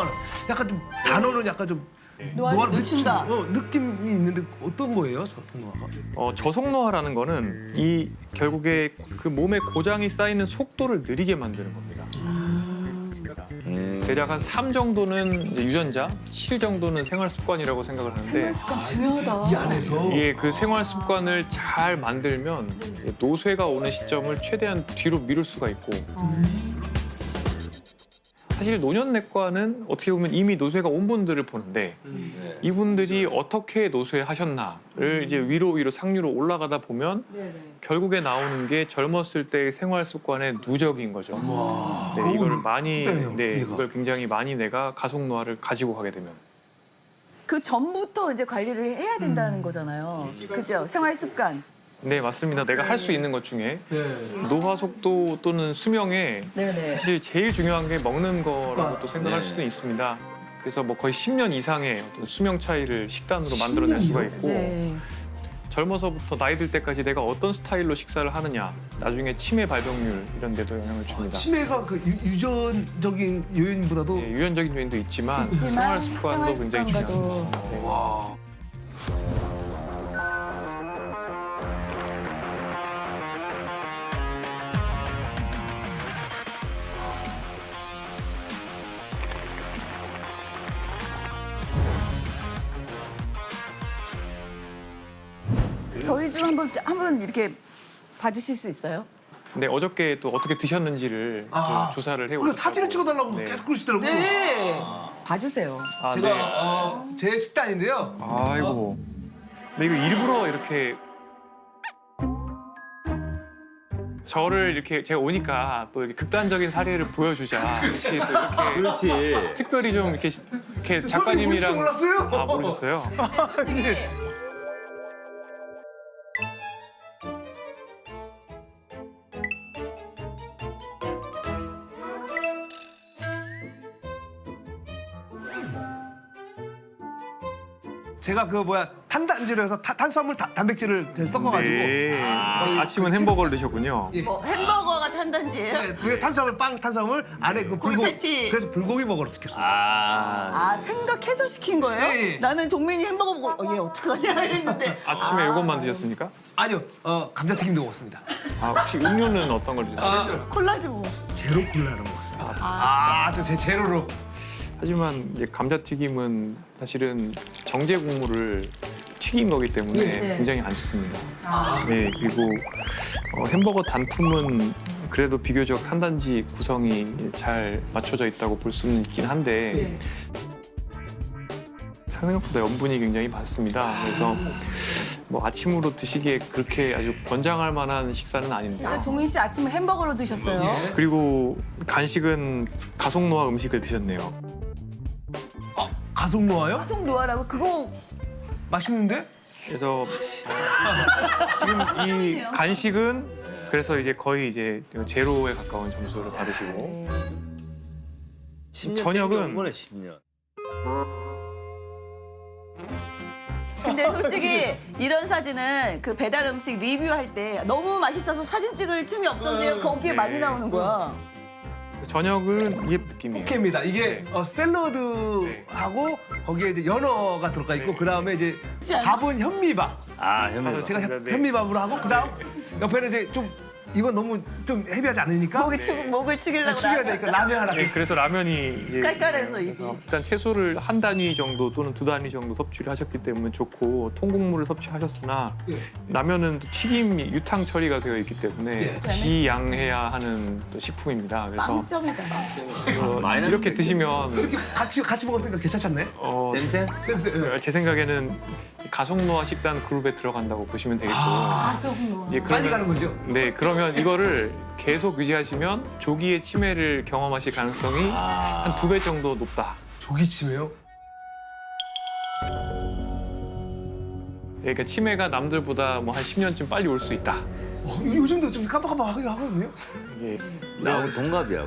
가속노화는 약간 좀 단어는 약간 좀 노화를 늦춘다. 느낌이 있는데 어떤 거예요, 저속노화가? 저속노화라는 거는 이 결국에 그 몸에 고장이 쌓이는 속도를 느리게 만드는 겁니다. 대략 한 3 정도는 이제 유전자, 7 정도는 생활 습관이라고 생각을 하는데 습관 중요하다. 이 안에서 이게 그 생활 습관을 잘 만들면 노쇠가 오는 시점을 최대한 뒤로 미룰 수가 있고 사실 노년내과는 어떻게 보면 이미 노쇠가 온 분들을 보는데 이분들이 어떻게 노쇠하셨나를 이제 위로 상류로 올라가다 보면 결국에 나오는 게 젊었을 때의 생활 습관의 누적인 거죠. 네, 이걸 많이 크다네요, 네, 얘가. 이걸 굉장히 많이 내가 가속노화를 가지고 가게 되면 그 전부터 이제 관리를 해야 된다는 거잖아요. 그죠? 생활 습관. 네, 맞습니다. 내가 할 수 있는 것 중에 노화 속도 또는 수명에 네네. 사실 제일 중요한 게 먹는 거라고 습관. 또 생각할 수도 있습니다. 그래서 뭐 거의 10년 이상의 어떤 수명 차이를 식단으로 만들어낼 수가 있고 네. 젊어서부터 나이 들 때까지 내가 어떤 스타일로 식사를 하느냐 나중에 치매 발병률 이런 데도 영향을 줍니다. 치매가 그 유전적인 요인보다도 예, 유전적인 요인도 있지만 있지만 생활 습관도 굉장히 습관과도. 중요합니다. 네. 와. 저희 중 한번 이렇게 봐주실 수 있어요? 근데 어저께 또 어떻게 드셨는지를 또 조사를 우리가 해오고 사진을 찍어달라고 네. 계속 그러시더라고요. 네. 봐주세요. 아, 제가 네. 제 식단인데요. 아이고. 근데 이거 일부러 이렇게 저를 이렇게 제가 오니까 또 이렇게 극단적인 사례를 보여주자. 혹시 또 이렇게 그렇지. 특별히 좀 이렇게 모를지도 작가님이랑 몰랐어요? 아 모르셨어요? 제가 그 탄단지로 해서 탄수화물 단백질을 그냥 섞어가지고 네. 아침은 햄버거를 드셨군요. 예. 햄버거가 탄단지예요? 네, 그게 탄수화물 안에 그 고기 불고기 패티. 그래서 불고기 먹으러 시켰어요. 아, 생각해서 시킨 거예요? 네. 나는 종민이 햄버거 보고 얘 어떡하냐 이랬는데. 아침에 이것만 드셨습니까? 아니요, 감자튀김도 먹었습니다. 아 혹시 음료는 어떤 걸 드셨어요? 콜라지 뭐. 제로 콜라를 먹었습니다. 저 제 제로로. 하지만 이제 감자튀김은 사실은 정제 국물을 튀긴 거기 때문에 네. 굉장히 안 좋습니다. 네, 그리고 햄버거 단품은 그래도 비교적 탄단지 구성이 잘 맞춰져 있다고 볼 수는 있긴 한데 생각보다 염분이 굉장히 많습니다. 그래서 뭐 아침으로 드시기에 그렇게 아주 권장할 만한 식사는 아닌데 종민 씨 아침에 햄버거로 드셨어요? 그리고 간식은 가속노화 음식을 드셨네요. 가속노화요? 화성 노화라고 그거 맛있는데? 그래서 지금 이 간식은 그래서 이제 거의 이제 제로에 가까운 점수를 받으시고 10년 저녁은 거네 10년. 근데 솔직히 이런 사진은 그 배달 음식 리뷰할 때 너무 맛있어서 사진 찍을 틈이 없었네요. 거기에 네. 많이 나오는 거야. 저녁은 이게 느낌이에요. 오케이입니다. 이게 네. 샐러드하고 거기에 이제 연어가 들어가 있고 네. 그 다음에 이제 그렇지 않아? 밥은 현미밥. 현미. 제가 네. 현미밥으로 하고 그다음 옆에는 이제 좀 이건 너무 좀 헤비하지 않으니까 목을 축이려고 죽여야 되니까 라면 하나. 네, 그래서 라면이 이제 깔깔해서 그래서 이게. 일단 채소를 한 단위 정도 또는 2단위 정도 섭취를 하셨기 때문에 좋고 통곡물을 섭취하셨으나 예. 라면은 또 튀김 유탕 처리가 되어 있기 때문에 예. 지양해야 하는 또 식품입니다. 그래서 빵점이다. 마이너스 이렇게 드시면 이렇게 같이 먹었으니까 괜찮지 않나요? 쌤쌤? 쌤. 제 생각에는 가속노화 식단 그룹에 들어간다고 보시면 되겠고 가속 노화. 이제 빨리 가는 거죠? 네, 그러면 이거를 계속 유지하시면 조기의 치매를 경험하실 가능성이 한 2배 정도 높다. 조기침이에요? 그러니까 치매가 남들보다 뭐 한 10년쯤 빨리 올 수 있다. 요즘도 좀 깜빡깜빡 하거든요. 이게 나하고 동갑이야.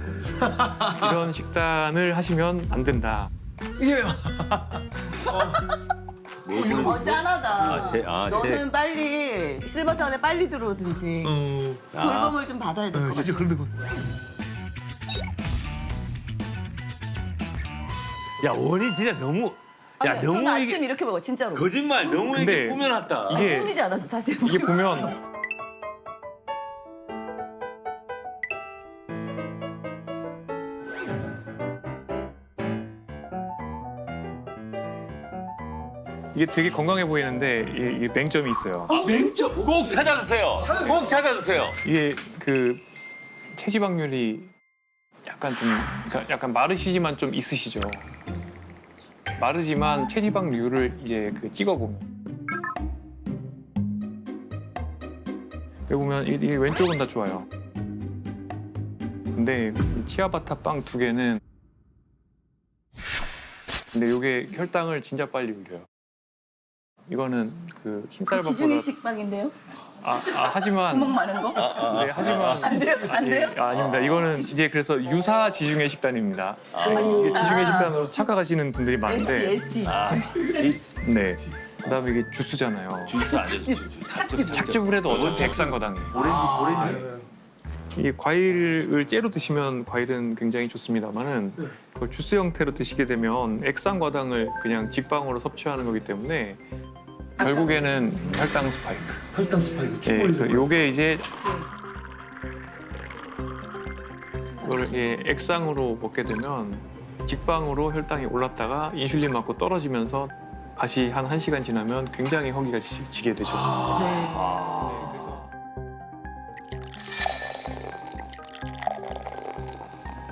이런 식단을 하시면 안 된다. 이게 짠하다. 제 너는 빨리 실버타운에 빨리 들어오든지 돌봄을 좀 받아야 될 것 같아. 진짜 그런 거. 야 원이 진짜 너무 야 아니, 저는 너무 아침 이게 이렇게 먹어 진짜로. 거짓말 너무 근데 이게 꾸며놨다. 이게 꾸미지 않았어 자세히. 이게 보면 이게 되게 건강해 보이는데 이게 맹점이 있어요. 맹점 꼭 찾아주세요. 꼭 찾아주세요. 이게 그 체지방률이 약간 좀 그러니까 약간 마르시지만 좀 있으시죠. 마르지만 체지방률을 이제 그 찍어보면 여기 보면 이게 왼쪽은 다 좋아요. 근데 이 치아바타 빵 두 개는 근데 이게 혈당을 진짜 빨리 올려요. 이거는 그 흰쌀밥보다 지중해 식빵인데요? 하지만 구멍 많은 거? 네, 하지만 안 돼요? 안 돼요? 예, 아닙니다. 이거는 이제 그래서 유사 지중해 식단입니다. 이게 지중해 식단으로 착각하시는 분들이 많은데, ST. 네. 그다음에 이게 주스잖아요. 주스 안 돼. 착즙. 착즙을 해도 어차피 액상거당이에요. 이 과일을 째로 드시면 과일은 굉장히 좋습니다만은 그걸 주스 형태로 드시게 되면 액상과당을 그냥 직방으로 섭취하는 거기 때문에 결국에는 혈당 스파이크. 혈당 스파이크 예, 그래서 요게 이제 이걸 액상으로 먹게 되면 직방으로 혈당이 올랐다가 인슐린 맞고 떨어지면서 다시 한 1시간 지나면 굉장히 허기가 지게 되죠.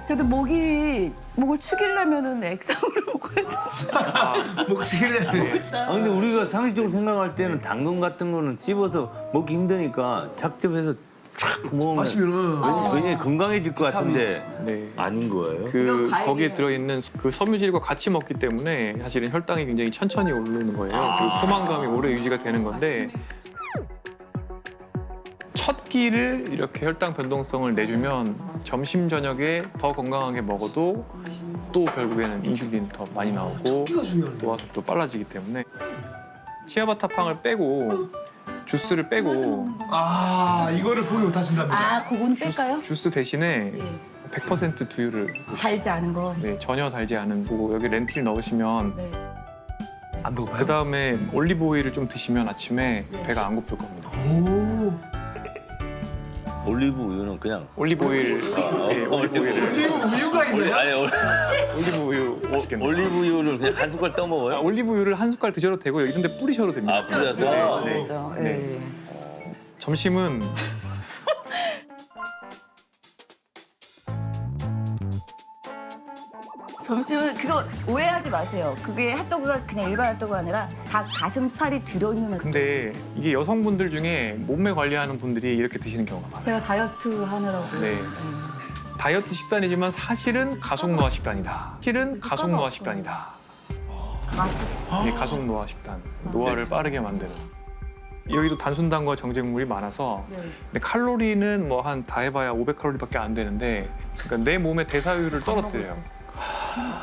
그래도 목을 축이려면은 액상으로 먹어야 돼. 목 지키려면 아 근데 우리가 상식적으로 생각할 때는 당근 같은 거는 씹어서 먹기 힘드니까 작접해서 촥 먹으면 마시면은 왜냐면 건강해질 것 같은데 네. 아닌 거예요. 그 이건 과일이에요. 거기에 들어있는 그 섬유질과 같이 먹기 때문에 사실은 혈당이 굉장히 천천히 오르는 거예요. 그리고 포만감이 오래 유지가 되는 건데 첫 끼를 이렇게 혈당 변동성을 내주면 점심 저녁에 더 건강하게 먹어도 또 결국에는 인슐린 더 많이 나오고 끼가 중요하네. 노화속도 빨라지기 때문에 치아바타 빵을 빼고 주스를 빼고 이거를 포기 못 하신답니다. 아, 그건 뺄까요? 주스 대신에 예. 100% 두유를 달지 않은 거. 네, 전혀 달지 않은 거고 여기 렌틸 넣으시면 네. 안 배고파요? 그 다음에 올리브 오일을 좀 드시면 아침에 배가 안 고플 겁니다. 오. 올리브 우유는 그냥 올리브 오일, 네, 올리브 오일을 이거 우유가 있나요? 아니 올리브 우유 맛있겠네요. 올리브 우유를 그냥 한 숟갈 떠 먹어요? 올리브 우유를 한 숟갈 드셔도 되고 이런 데 뿌리셔도 됩니다. 아 뿌려서. 네. 그렇죠. 네. 예. 점심은 점심은 그거 오해하지 마세요. 그게 핫도그가 그냥 일반 핫도그가 아니라 닭 가슴살이 들어있는 핫도그. 근데 이게 여성분들 중에 몸매 관리하는 분들이 이렇게 드시는 경우가 많아요. 제가 다이어트 하느라고. 네. 다이어트 식단이지만 사실은 가속 노화 식단이다. 실은 가속 노화 식단이다. 가수. 이게 가속 노화 식단. 노화를 빠르게 만드는. 여기도 단순당과 정제물이 많아서 근데 칼로리는 뭐 한 다 해봐야 500칼로리밖에 안 되는데 그러니까 내 몸의 대사율을 떨어뜨려요.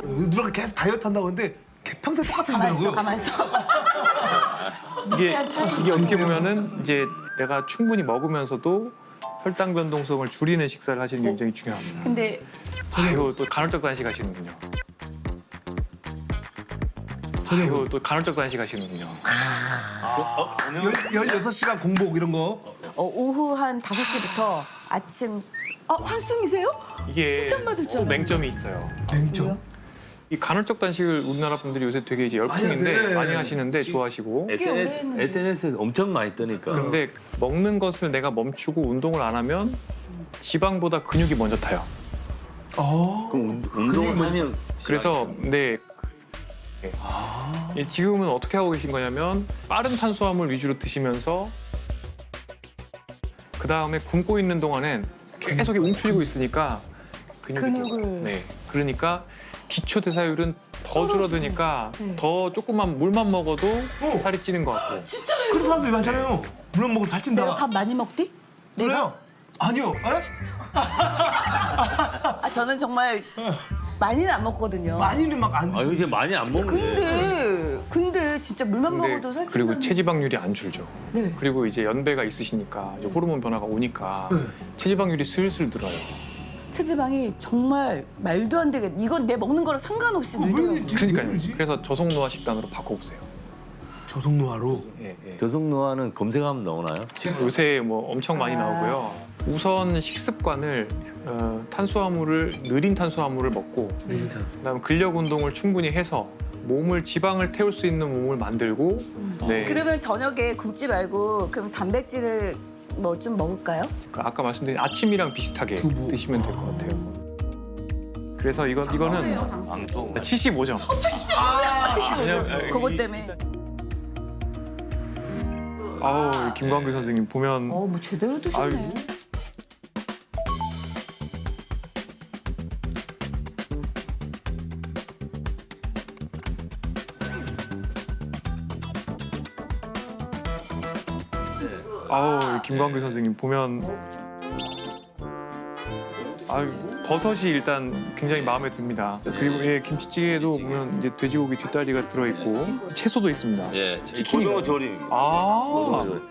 누나가 계속 다이어트 한다고 하는데 평생 똑같으시더라고요. 가만 있어. 이게 어떻게 보면은 이제 내가 충분히 먹으면서도 혈당 변동성을 줄이는 식사를 하시는 게 굉장히 중요합니다. 근데 아이고 또 간헐적 단식 하시는군요. 아이고 또 간헐적 단식 하시는군요. 16시간 공복 이런 거. 오후 한 5시부터 아침 한숨이세요? 이게 칭찬 받았잖아요. 또 맹점이 있어요. 맹점. 이 간헐적 단식을 우리나라 분들이 요새 되게 이제 열풍인데 하세요. 많이 하시는데 좋아하시고 SNS에 엄청 많이 뜨니까. 근데 먹는 것을 내가 멈추고 운동을 안 하면 지방보다 근육이 먼저 타요. 그럼 운동을 하면 그래서 네. 지금은 어떻게 하고 계신 거냐면 빠른 탄수화물 위주로 드시면서 그 다음에 굶고 있는 동안엔 계속 움츠리고 있으니까 근육을. 네. 그러니까 기초 대사율은 더 줄어드니까 더 조금만 물만 먹어도 살이 찌는 것 같고. 진짜요? 그런 사람들이 많잖아요. 물론 먹으면 살찐다. 내가 밥 많이 먹디? 그래요? 아니요. 에? 저는 정말 많이는 안 먹거든요. 많이는 막 안 아 드시고. 요새 많이 안 먹네. 근데 진짜 물만 먹어도 살찐다. 그리고 체지방률이 안 줄죠. 네. 그리고 이제 연배가 있으시니까 이제 호르몬 변화가 오니까 체지방률이 슬슬 늘어요. 체지방이 정말 말도 안 되게 이건 내 먹는 거랑 상관없이 늘더라고요. 그러니까요. 그래서 저속노화 식단으로 바꿔보세요. 저속노화로. 예, 예. 저속노화는 검색하면 나오나요? 요새 뭐 엄청 많이 나오고요. 우선 식습관을 탄수화물을 느린 탄수화물을 먹고 그다음 근력 운동을 충분히 해서 몸을 지방을 태울 수 있는 몸을 만들고 네. 그러면 저녁에 굶지 말고 그럼 단백질을 뭐 좀 먹을까요? 아까 말씀드린 아침이랑 비슷하게 드시면 될 것 같아요. 그래서 이거는 방송. 75점. 75점. 그것 때문에. 아우 김광규 선생님 보면 뭐 제대로 드셨네. 아유. 아우 김광규 선생님 보면 아유 버섯이 일단 굉장히 마음에 듭니다. 그리고 예 김치찌개에도 보면 이제 돼지고기 뒷다리가 들어있고 채소도 있습니다. 예, 치킨이 고등어 조림. 아 고등어 조림.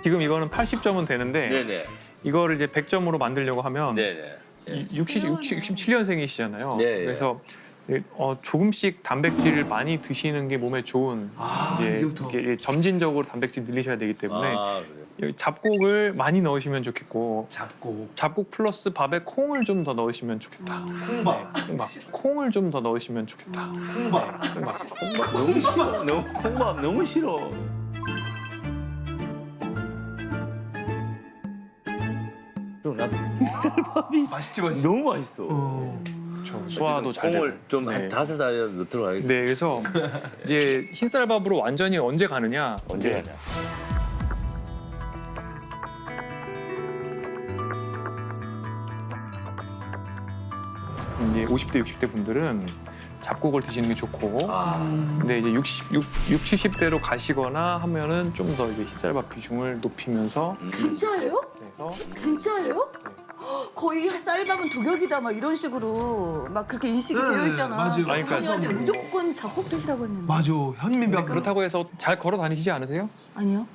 지금 이거는 80점은 되는데 네네. 이거를 이제 100점으로 만들려고 하면 네네. 67년생이시잖아요. 네, 예. 그래서 조금씩 단백질을 많이 드시는 게 몸에 좋은 이제 이제부터. 이게 점진적으로 단백질 늘리셔야 되기 때문에 아, 그래요? 여기 잡곡을 많이 넣으시면 좋겠고 잡고. 잡곡 플러스 밥에 콩을 좀 더 넣으시면 좋겠다. 콩밥. 콩밥. 콩을 좀 더 넣으시면 좋겠다. 콩밥. 콩밥. 너무 싫어. 너무 콩밥 너무 싫어. 또 나도 흰쌀밥이 맛있지 맛있지. 너무 맛있어. 그렇죠. 소화도 잘 되고. 콩을 좀 한 네. 5알 넣도록 하겠습니다. 네, 그래서 이제 흰쌀밥으로 완전히 언제 가느냐? 언제 이제 가냐? 이제 50대, 60대 분들은 잡곡을 드시는 게 좋고, 근데 이제 70대로 가시거나 하면은 좀 더 이제 흰쌀밥 비중을 높이면서 진짜예요? 그래서 진짜예요? 거의 쌀밥은 독약이다 막 이런 식으로 막 그렇게 인식이 네, 되어 있잖아. 맞아요. 아니, 그러니까 저한테 무조건 잡곡 드시라고 했는데. 맞아. 현민병. 그렇다고 해서 잘 걸어 다니시지 않으세요? 아니요.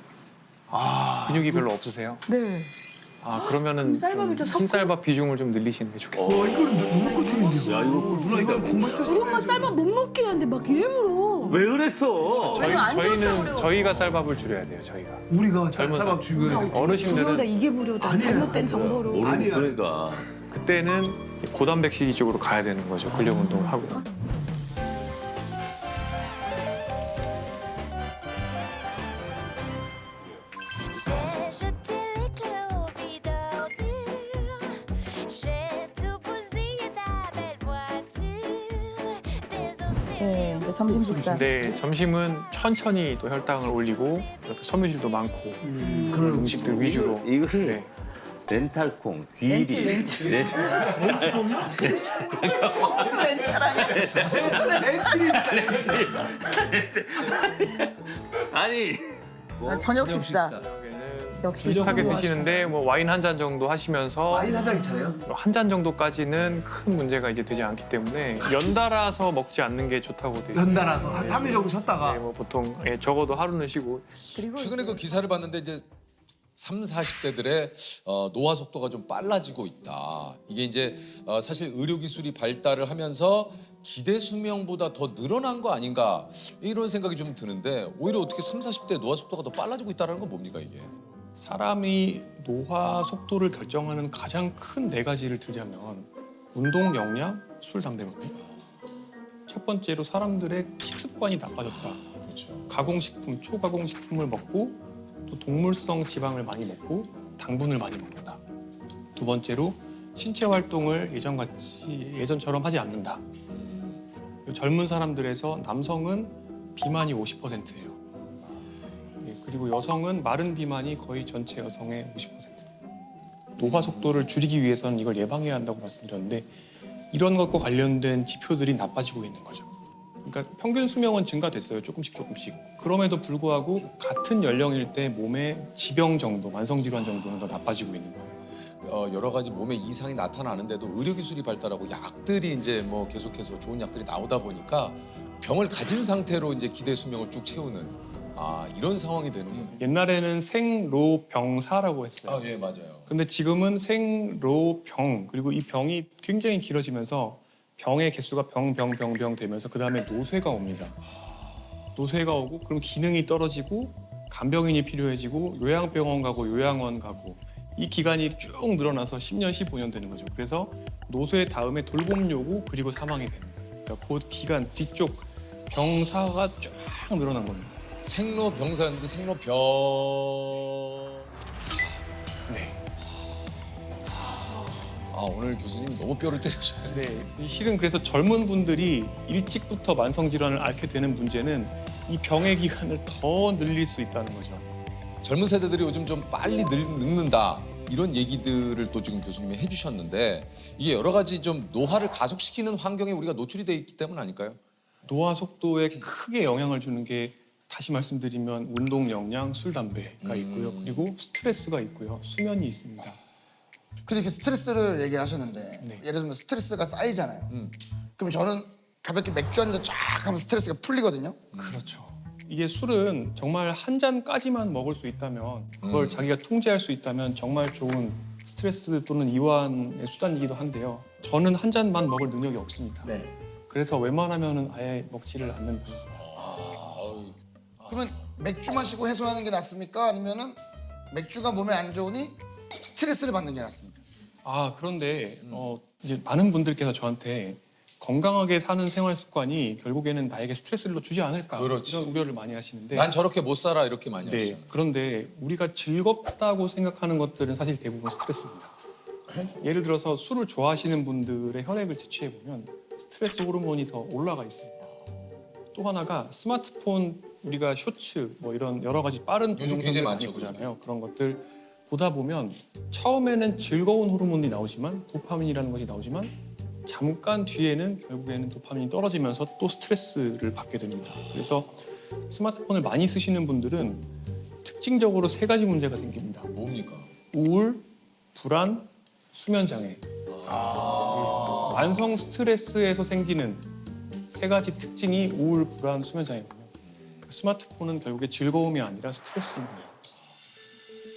근육이 별로 없으세요? 네. 그러면은 쌀밥을 좀 섞어. 흰쌀밥 비중을 좀 늘리시는 게 좋겠어요. 이거는 너무 꿀팁인데요. 야, 이거 누나 이거 공부 우리 엄마 쌀밥 못 먹게 하는데 막 일부러. 왜 그랬어? 왜냐면 안 좋다고 그래요. 저희는 저희가 쌀밥을 줄여야 돼요. 저희가 우리가 젊은 쌀밥 죽여야 돼. 불효다 어르신들은 이게 불효다. 아니야. 잘못된 정보로. 모르- 아니야. 그러니까. 그때는 고단백식 쪽으로 가야 되는 거죠. 근력 운동을 하고. J'ai jeté les clés au vide ordure. J'ai tout bousillé ta belle voiture. Des 네, 이제 점심 식사. 근데 점심은 천천히 또 혈당을 올리고 이렇게 섬유질도 많고 그런 음식들 위주로. 이거를 네. 렌탈콩, 귀리. 렌트. 아니. 저녁 식사. 역시 비슷하게 저녁 드시는데 뭐 와인 한 잔 정도 하시면서 와인 한잔 괜찮아요? 한 잔 정도까지는 큰 문제가 이제 되지 않기 때문에 연달아서 먹지 않는 게 좋다고 돼 있어요. 연달아서 한 3일 정도 쉬었다가. 네, 뭐 보통 적어도 하루는 쉬고. 그리고 최근에 그 기사를 봤는데 이제 30, 40대들의 노화 속도가 좀 빨라지고 있다. 이게 이제 사실 의료 기술이 발달을 하면서 기대 수명보다 더 늘어난 거 아닌가 이런 생각이 좀 드는데 오히려 어떻게 30, 40대 노화 속도가 더 빨라지고 있다는 건 뭡니까 이게? 사람이 노화 속도를 결정하는 가장 큰 네 가지를 들자면 운동, 영양, 술, 담배거든요. 첫 번째로 사람들의 식습관이 나빠졌다. 그렇죠. 가공식품, 초가공식품을 먹고 또 동물성 지방을 많이 먹고 당분을 많이 먹는다. 두 번째로 신체 활동을 예전처럼 하지 않는다. 젊은 사람들에서 남성은 비만이 50%예요. 그리고 여성은 마른 비만이 거의 전체 여성의 50%. 노화 속도를 줄이기 위해서는 이걸 예방해야 한다고 말씀드렸는데 이런 것과 관련된 지표들이 나빠지고 있는 거죠. 그러니까 평균 수명은 증가됐어요. 조금씩. 그럼에도 불구하고 같은 연령일 때 몸의 지병 정도, 만성 질환 정도는 더 나빠지고 있는 거예요. 여러 가지 몸에 이상이 나타나는데도 의료 기술이 발달하고 약들이 이제 뭐 계속해서 좋은 약들이 나오다 보니까 병을 가진 상태로 이제 기대 수명을 쭉 채우는 아, 이런 상황이 되는군요. 옛날에는 생로병사라고 했어요. 아, 예, 맞아요. 근데 지금은 생로병 그리고 이 병이 굉장히 길어지면서 병의 개수가 병 되면서 그 다음에 노쇠가 옵니다. 노쇠가 오고 그럼 기능이 떨어지고 간병인이 필요해지고 요양병원 가고 요양원 가고 이 기간이 쭉 늘어나서 10년, 15년 되는 거죠. 그래서 노쇠 다음에 돌봄 요구 그리고 사망이 됩니다. 그러니까 그 기간 뒤쪽 병사가 쫙 늘어난 겁니다. 생로병사였는데 생로병사. 네. 아, 오늘 교수님 너무 뼈를 때리셨어요. 네, 실은 그래서 젊은 분들이 일찍부터 만성 질환을 앓게 되는 문제는 이 병의 기간을 더 늘릴 수 있다는 거죠. 젊은 세대들이 요즘 좀 빨리 늙는다. 이런 얘기들을 또 지금 교수님이 해주셨는데 이게 여러 가지 좀 노화를 가속시키는 환경에 우리가 노출이 돼 있기 때문 아닐까요? 노화 속도에 크게 영향을 주는 게 다시 말씀드리면 운동 역량, 술, 담배가 있고요. 그리고 스트레스가 있고요. 수면이 있습니다. 근데 이렇게 스트레스를 얘기하셨는데 네. 예를 들면 스트레스가 쌓이잖아요. 그럼 저는 가볍게 맥주 한 잔 쫙 하면 스트레스가 풀리거든요. 그렇죠. 이게 술은 정말 한 잔까지만 먹을 수 있다면 그걸 자기가 통제할 수 있다면 정말 좋은 스트레스 또는 이완의 수단이기도 한데요. 저는 한 잔만 먹을 능력이 없습니다. 네. 그래서 웬만하면 아예 먹지를 않는 편입니다. 그러면 맥주 마시고 해소하는 게 낫습니까? 아니면은 맥주가 몸에 안 좋으니 스트레스를 받는 게 낫습니까? 아 그런데 이제 많은 분들께서 저한테 건강하게 사는 생활 습관이 결국에는 나에게 스트레스를 주지 않을까 그렇지. 이런 우려를 많이 하시는데 난 저렇게 못 살아 이렇게 많이 네, 하시잖아요. 그런데 우리가 즐겁다고 생각하는 것들은 사실 대부분 스트레스입니다. 예를 들어서 술을 좋아하시는 분들의 혈액을 채취해 보면 스트레스 호르몬이 더 올라가 있습니다. 또 하나가 스마트폰 우리가 쇼츠 뭐 이런 여러 가지 빠른 요즘 동영상들 굉장히 많이 많죠, 보잖아요. 그런 것들 보다 보면 처음에는 즐거운 호르몬이 나오지만 도파민이라는 것이 나오지만 잠깐 뒤에는 결국에는 도파민이 떨어지면서 또 스트레스를 받게 됩니다. 그래서 스마트폰을 많이 쓰시는 분들은 특징적으로 세 가지 문제가 생깁니다. 뭡니까? 우울, 불안, 수면 장애. 만성 스트레스에서 생기는 세 가지 특징이 우울, 불안, 수면 장애거든요. 스마트폰은 결국에 즐거움이 아니라 스트레스인 거예요.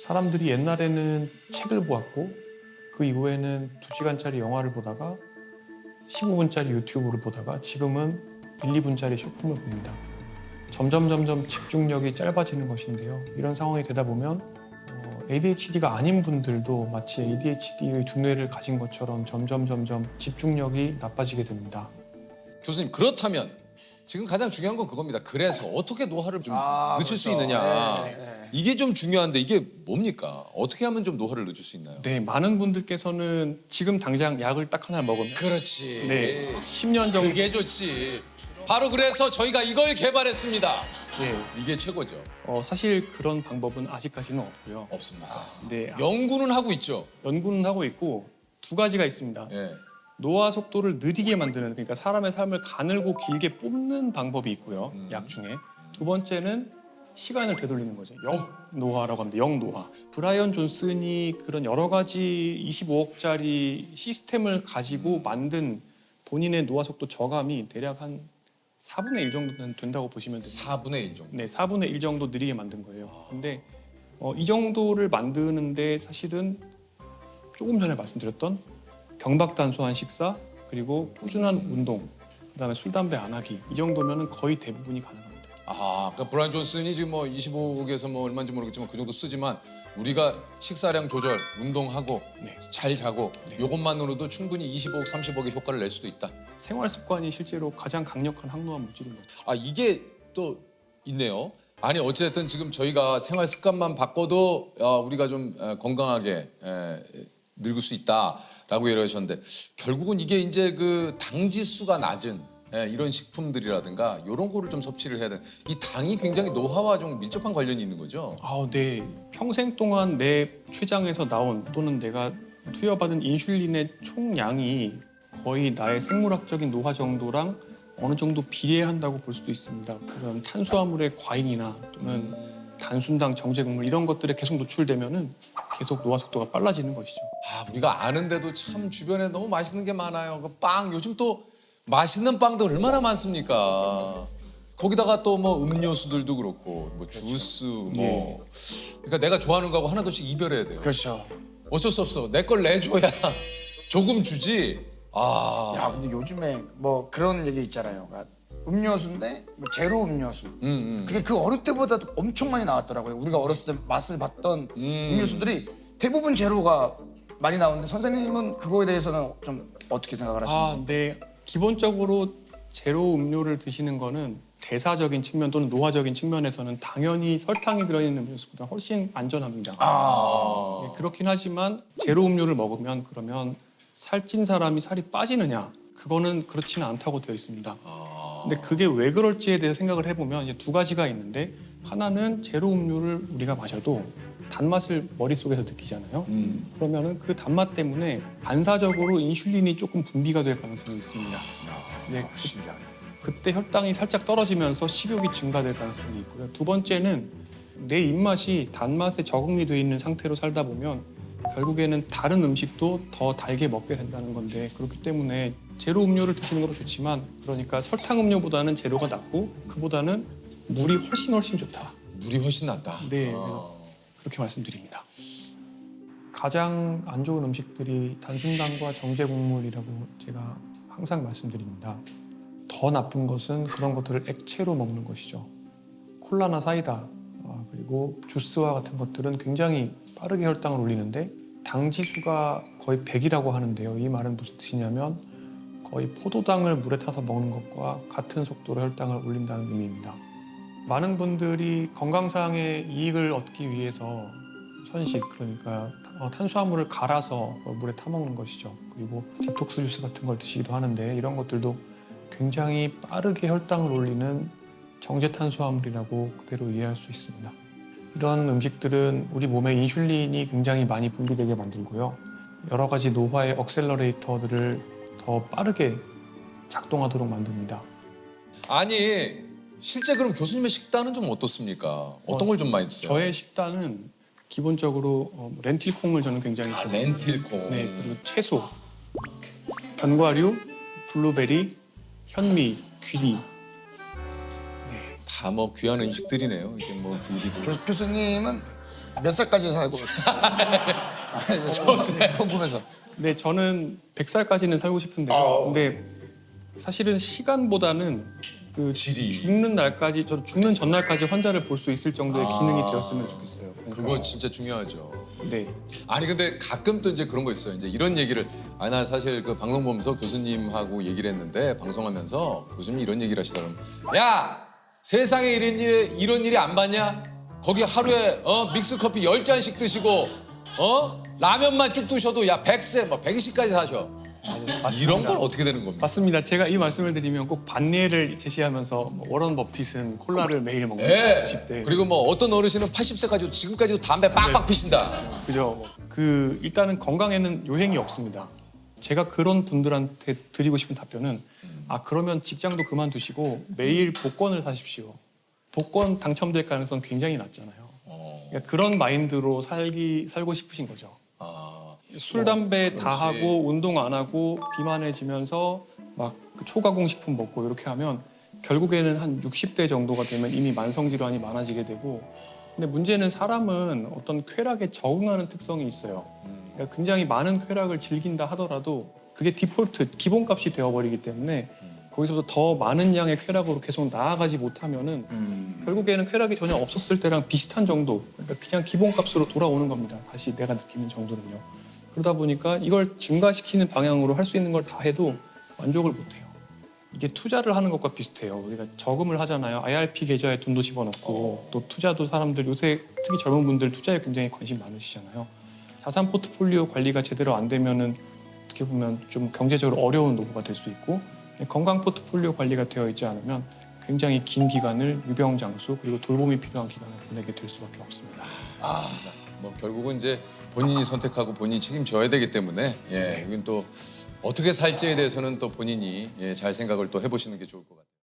사람들이 옛날에는 책을 보았고 그 이후에는 2시간짜리 영화를 보다가 15분짜리 유튜브를 보다가 지금은 1, 2분짜리 쇼폼을 봅니다. 점점 집중력이 짧아지는 것인데요. 이런 상황이 되다 보면 ADHD가 아닌 분들도 마치 ADHD의 두뇌를 가진 것처럼 점점 집중력이 나빠지게 됩니다. 교수님 그렇다면 지금 가장 중요한 건 그겁니다. 그래서 어떻게 노화를 좀 늦출 수 그렇죠. 있느냐. 네. 이게 좀 중요한데 이게 뭡니까? 어떻게 하면 좀 노화를 늦출 수 있나요? 네, 많은 분들께서는 지금 당장 약을 딱 하나 먹으면 그렇지. 네, 10년 정도 그게 좋지. 바로 그래서 저희가 이걸 개발했습니다. 네, 이게 최고죠. 사실 그런 방법은 아직까지는 없고요. 없습니까? 네, 연구는 하고 있죠. 연구는 하고 있고 두 가지가 있습니다. 예. 노화 속도를 느리게 만드는 그러니까 사람의 삶을 가늘고 길게 뽑는 방법이 있고요. 약 중에 두 번째는 시간을 되돌리는 거죠. 영노화라고 합니다. 영노화. 브라이언 존슨이 그런 여러 가지 25억짜리 시스템을 가지고 만든 본인의 노화 속도 저감이 대략 한 4분의 1 정도는 된다고 보시면 됩니다. 4분의 1 정도. 네, 4분의 1 정도 느리게 만든 거예요. 근데 이 정도를 만드는데 사실은 조금 전에 말씀드렸던 경박단소한 식사 그리고 꾸준한 운동 그다음에 술 담배 안 하기 이 정도면은 거의 대부분이 가능합니다. 아, 그러니까 브라이언 존슨이 지금 뭐 25억에서 뭐 얼마인지 모르겠지만 그 정도 쓰지만 우리가 식사량 조절, 운동하고 네. 잘 자고 이것만으로도 충분히 25억, 30억의 효과를 낼 수도 있다. 생활 습관이 실제로 가장 강력한 항노화 물질인 거죠. 아, 이게 또 있네요. 아니 어쨌든 지금 저희가 생활 습관만 바꿔도 우리가 좀 건강하게 늙을 수 있다라고 얘기하셨는데 결국은 이게 이제 그 당 지수가 낮은 이런 식품들이라든가 이런 거를 좀 섭취를 해야 돼. 이 당이 굉장히 노화와 좀 밀접한 관련이 있는 거죠. 네. 평생 동안 내 췌장에서 나온 또는 내가 투여받은 인슐린의 총량이 거의 나의 생물학적인 노화 정도랑 어느 정도 비례한다고 볼 수도 있습니다. 그런 탄수화물의 과잉이나 또는 단순당, 정제국물 이런 것들에 계속 노출되면은 계속 노화 속도가 빨라지는 것이죠. 아, 우리가 아는데도 참 주변에 너무 맛있는 게 많아요. 그 빵 요즘 또 맛있는 빵도 얼마나 많습니까? 거기다가 또 뭐 음료수들도 그렇고 뭐 주스 뭐 그러니까 내가 좋아하는 거하고 하나둘씩 이별해야 돼요. 그렇죠. 어쩔 수 없어. 내 걸 내줘야 조금 주지. 아. 야, 근데 요즘에 뭐 그런 얘기 있잖아요. 그러니까 음료수인데 뭐 제로 음료수. 그게 그 어릴 때보다 엄청 많이 나왔더라고요. 우리가 어렸을 때 맛을 봤던 음료수들이 대부분 제로가 많이 나오는데 선생님은 그거에 대해서는 좀 어떻게 생각을 하시는지? 네. 기본적으로 제로 음료를 드시는 거는 대사적인 측면 또는 노화적인 측면에서는 당연히 설탕이 들어있는 음료수보다 훨씬 안전합니다. 네, 그렇긴 하지만 제로 음료를 먹으면 그러면 살찐 사람이 살이 빠지느냐? 그거는 그렇지는 않다고 되어 있습니다. 근데 그게 왜 그럴지에 대해서 생각을 해보면 이제 두 가지가 있는데 하나는 제로 음료를 우리가 마셔도 단맛을 머릿속에서 느끼잖아요. 그러면은 그 단맛 때문에 반사적으로 인슐린이 조금 분비가 될 가능성이 있습니다. 네, 그때 혈당이 살짝 떨어지면서 식욕이 증가될 가능성이 있고요. 두 번째는 내 입맛이 단맛에 적응이 돼 있는 상태로 살다 보면 결국에는 다른 음식도 더 달게 먹게 된다는 건데 그렇기 때문에 제로 음료를 드시는 것도 좋지만 그러니까 설탕 음료보다는 제로가 낫고 그보다는 물이 훨씬 좋다. 물이 훨씬 낫다. 네, 그렇게 말씀드립니다. 가장 안 좋은 음식들이 단순당과 정제 곡물이라고 제가 항상 말씀드립니다. 더 나쁜 것은 그런 것들을 액체로 먹는 것이죠. 콜라나 사이다 그리고 주스와 같은 것들은 굉장히 빠르게 혈당을 올리는데 당 지수가 거의 100이라고 하는데요. 이 말은 무슨 뜻이냐면 거의 포도당을 물에 타서 먹는 것과 같은 속도로 혈당을 올린다는 의미입니다. 많은 분들이 건강상의 이익을 얻기 위해서 선식, 그러니까 탄수화물을 갈아서 물에 타먹는 것이죠. 그리고 디톡스 주스 같은 걸 드시기도 하는데 이런 것들도 굉장히 빠르게 혈당을 올리는 정제 탄수화물이라고 그대로 이해할 수 있습니다. 이런 음식들은 우리 몸에 인슐린이 굉장히 많이 분비되게 만들고요. 여러 가지 노화의 억셀러레이터들을 더 빠르게 작동하도록 만듭니다. 아니 실제 그럼 교수님의 식단은 좀 어떻습니까? 어떤 걸 좀 많이 드세요? 저의 식단은 기본적으로 렌틸콩을 저는 굉장히 좋아해요. 렌틸콩. 네, 그리고 채소, 견과류, 블루베리, 현미, 귀리. 다 뭐 귀한 음식들이네요. 이제 뭐 비리도. 교수님은 몇 살까지 살고 궁금해서. 네, 저는 100살까지는 살고 싶은데요. 근데 사실은 시간보다는 그 질이. 죽는 날까지, 저는 죽는 전날까지 환자를 볼 수 있을 정도의 기능이 되었으면 좋겠어요. 그러니까, 그거 진짜 중요하죠. 네. 아니 근데 가끔 또 이제 그런 거 있어요. 이제 이런 얘기를 나 사실 그 방송 보면서 교수님하고 얘기를 했는데 방송하면서 교수님이 이런 얘기를 하시더라고요. 야 세상에 이런 일이 안 봤냐? 거기 하루에 믹스 커피 10잔씩 드시고 라면만 쭉 드셔도 야 100세 뭐 120까지 사셔. 이런 건 어떻게 되는 겁니까? 맞습니다. 제가 이 말씀을 드리면 꼭 반례를 제시하면서 뭐 워런 버핏은 콜라를 매일 먹는 네. 60대. 그리고 뭐 어떤 어르신은 80세까지도 지금까지도 담배 빡빡 피신다. 그죠. 일단은 건강에는 요행이 없습니다. 제가 그런 분들한테 드리고 싶은 답변은 그러면 직장도 그만두시고 매일 복권을 사십시오. 복권 당첨될 가능성 굉장히 낮잖아요. 그러니까 그런 마인드로 살고 싶으신 거죠. 술, 담배 다 하고 운동 안 하고 비만해지면서 막 그 초가공 식품 먹고 이렇게 하면 결국에는 한 60대 정도가 되면 이미 만성 질환이 많아지게 되고 근데 문제는 사람은 어떤 쾌락에 적응하는 특성이 있어요. 그러니까 굉장히 많은 쾌락을 즐긴다 하더라도 그게 디폴트, 기본값이 되어버리기 때문에 거기서부터 더 많은 양의 쾌락으로 계속 나아가지 못하면은 결국에는 쾌락이 전혀 없었을 때랑 비슷한 정도, 그러니까 그냥 기본값으로 돌아오는 겁니다. 다시 내가 느끼는 정도는요. 그러다 보니까 이걸 증가시키는 방향으로 할 수 있는 걸 다 해도 만족을 못해요. 이게 투자를 하는 것과 비슷해요. 우리가 저금을 하잖아요. IRP 계좌에 돈도 집어넣고 또 투자도 사람들 요새 특히 젊은 분들 투자에 굉장히 관심 많으시잖아요. 자산 포트폴리오 관리가 제대로 안 되면은 어떻게 보면 좀 경제적으로 어려운 노후가 될 수 있고 건강 포트폴리오 관리가 되어 있지 않으면 굉장히 긴 기간을 유병장수 그리고 돌봄이 필요한 기간을 보내게 될 수밖에 없습니다. 맞습니다. 뭐 결국은 이제 본인이 선택하고 본인이 책임져야 되기 때문에 이건 또 어떻게 살지에 대해서는 또 본인이 잘 생각을 또 해보시는 게 좋을 것 같아요.